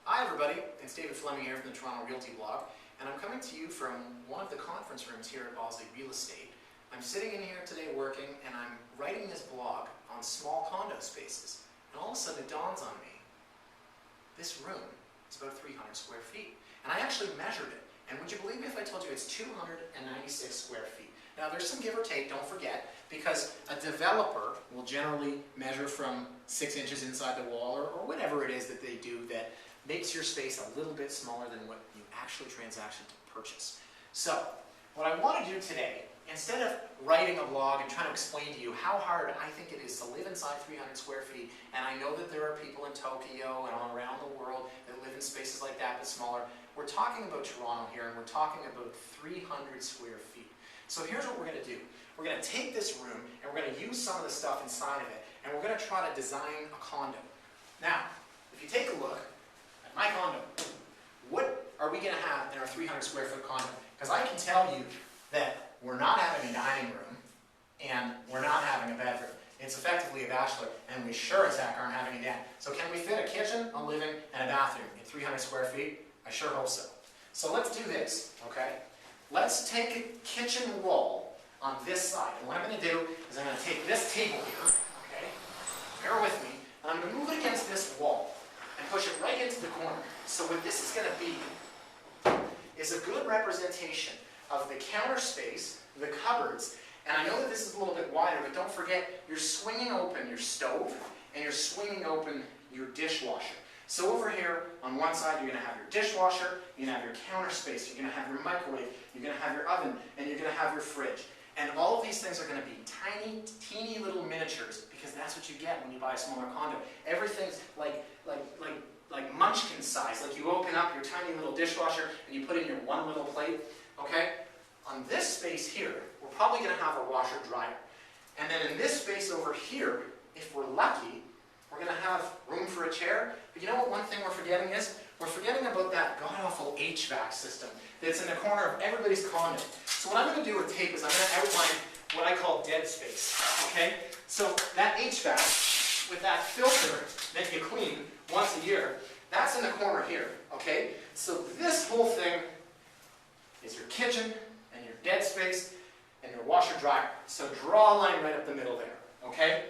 Hi everybody, it's David Fleming here from the Toronto Realty Blog, and I'm coming to you from one of the conference rooms here at Bosley Real Estate. I'm sitting in here today working, and I'm writing this blog on small condo spaces, and all of a sudden it dawns on me, this room is about 300 square feet. And I actually measured it, and would you believe me if I told you it's 296 square feet? Now there's some give or take, don't forget, because a developer will generally measure from 6 inches inside the wall or whatever it is that they do that makes your space a little bit smaller than what you actually transacted to purchase. So, what I want to do today, instead of writing a blog and trying to explain to you how hard I think it is to live inside 300 square feet, and I know that there are people in Tokyo and all around the world that live in spaces like that but smaller, we're talking about Toronto here, and we're talking about 300 square feet. So here's what we're going to do. We're going to take this room, and we're going to use some of the stuff inside of it, and we're going to try to design a condo. Now, if you take a look, my condo, what are we going to have in our 300 square foot condo? Because I can tell you that we're not having a dining room and we're not having a bedroom. It's effectively a bachelor, and we sure as heck aren't having a den. So can we fit a kitchen, a living, and a bathroom in 300 square feet? I sure hope so. So let's do this, okay? Let's take a kitchen wall on this side. And what I'm going to do is I'm going to take this table here, okay? Bear with me. And I'm going to move it against this wall and push it right into the corner. So what this is going to be is a good representation of the counter space, the cupboards, and I know that this is a little bit wider, but don't forget, you're swinging open your stove and you're swinging open your dishwasher. So over here, on one side, you're going to have your dishwasher, you're going to have your counter space, you're going to have your microwave, you're going to have your oven, and you're going to have your fridge. And all of these things are going to be tiny, teeny little miniatures, because that's what you get when you buy a smaller condo. Everything's like munchkin size, like you open up your tiny little dishwasher and you put in your one little plate, okay? On this space here, we're probably going to have a washer dryer. And then in this space over here, if we're lucky, we're going to have room for a chair. But you know what one thing we're forgetting is? We're forgetting about that god-awful HVAC system that's in the corner of everybody's condo. So what I'm going to do with tape is I'm going to outline what I call dead space, okay? So that HVAC, with that filter that you clean once a year, that's in the corner here, okay? So this whole thing is your kitchen and your dead space and your washer dryer. So draw a line right up the middle there, okay?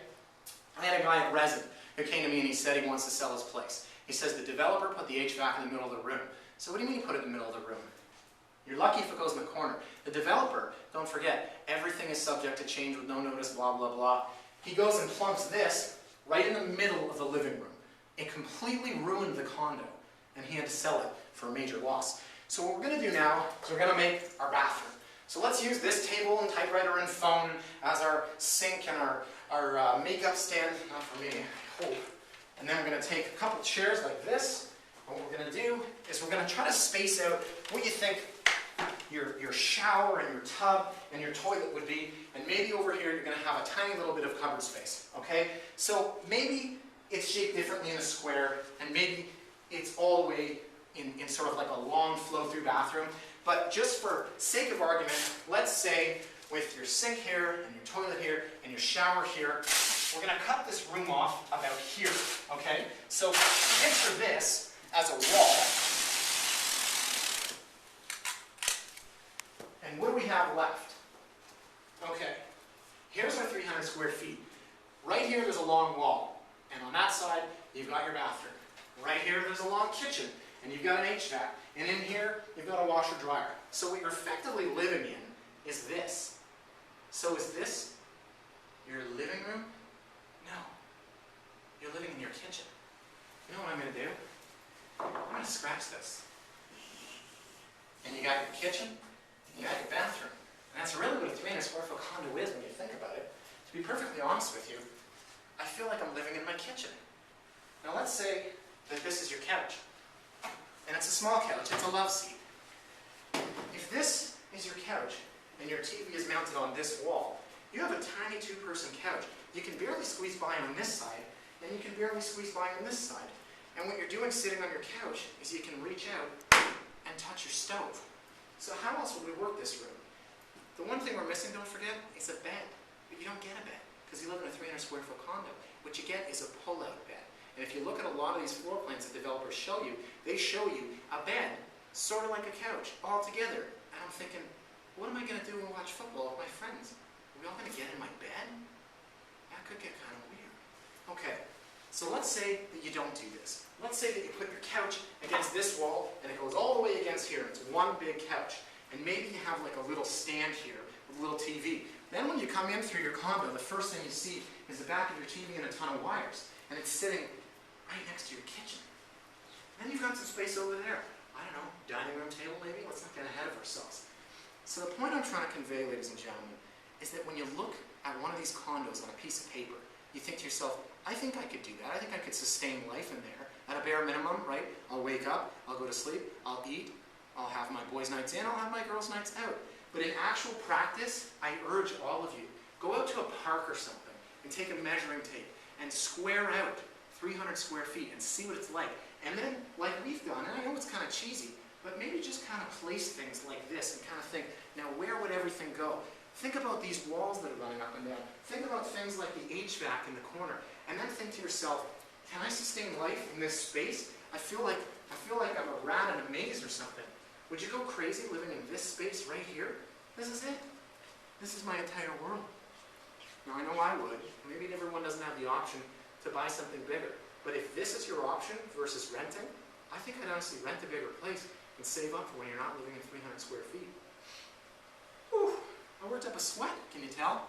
I had a guy at Resin who came to me and he said he wants to sell his place. He says the developer put the HVAC in the middle of the room. So what do you mean he put it in the middle of the room? You're lucky if it goes in the corner. The developer, don't forget, everything is subject to change with no notice, blah, blah, blah. He goes and plunks this right in the middle of the living room. It completely ruined the condo, and he had to sell it for a major loss. So what we're going to do now is we're going to make our bathroom. So let's use this table and typewriter and phone as our sink and our makeup stand. Not for me, I hope. And then we're going to take a couple chairs like this. And what we're going to do is we're going to try to space out what you think your shower and your tub and your toilet would be. And maybe over here you're going to have a tiny little bit of cupboard space. Okay? So maybe it's shaped differently in a square, and maybe it's all the way in sort of like a long flow-through bathroom. But just for sake of argument, let's say with your sink here, and your toilet here, and your shower here, we're going to cut this room off about here, okay? So picture this as a wall. And what do we have left? Okay, here's our 300 square feet. Right here there's a long wall, and on that side you've got your bathroom. Right here there's a long kitchen, and you've got an HVAC. And in here you've got a washer dryer. So what you're effectively living in is this. So is this your living room? No. You're living in your kitchen. You know what I'm going to do? I'm going to scratch this. And you got your kitchen, and you got your bathroom. And that's really what a 300 square foot condo is when you think about it. To be perfectly honest with you, I feel like I'm living in my kitchen. Now let's say that this is your couch. And it's a small couch, it's a love seat. If this is your couch, and your TV is mounted on this wall, you have a tiny two-person couch. You can barely squeeze by on this side, and you can barely squeeze by on this side. And what you're doing sitting on your couch is you can reach out and touch your stove. So how else would we work this room? The one thing we're missing, don't forget, is a bed. But you don't get a bed, because you live in a 300 square foot condo. What you get is a pull-out bed. And if you look at a lot of these floor plans that developers show you, they show you a bed, sort of like a couch, all together. And I'm thinking, what am I going to do and watch football with my friends? Are we all going to get in my bed? That could get kind of weird. Okay, so let's say that you don't do this. Let's say that you put your couch against this wall, and it goes all the way against here. It's one big couch. And maybe you have like a little stand here with a little TV. Then when you come in through your condo, the first thing you see is the back of your TV and a ton of wires. And it's sitting right next to your kitchen. Then you've got some space over there. I don't know, dining room table maybe? Let's not get ahead of ourselves. So the point I'm trying to convey, ladies and gentlemen, is that when you look at one of these condos on a piece of paper, you think to yourself, I think I could do that. I think I could sustain life in there at a bare minimum, right? I'll wake up, I'll go to sleep, I'll eat, I'll have my boys' nights in, I'll have my girls' nights out. But in actual practice, I urge all of you, go out to a park or something and take a measuring tape and square out 300 square feet and see what it's like. And then, like we've done, and I know it's kind of cheesy, but maybe just kind of place things like this and kind of think, now where would everything go? Think about these walls that are running up and down. Think about things like the HVAC in the corner. And then think to yourself, can I sustain life in this space? I feel like I'm a rat in a maze or something. Would you go crazy living in this space right here? This is it. This is my entire world. Now I know I would. Maybe everyone doesn't have the option to buy something bigger. But if this is your option versus renting, I think I'd honestly rent a bigger place and save up for when you're not living in 300 square feet. Whew, I worked up a sweat, can you tell?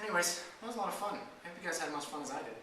Anyways, that was a lot of fun. I hope you guys had as much fun as I did.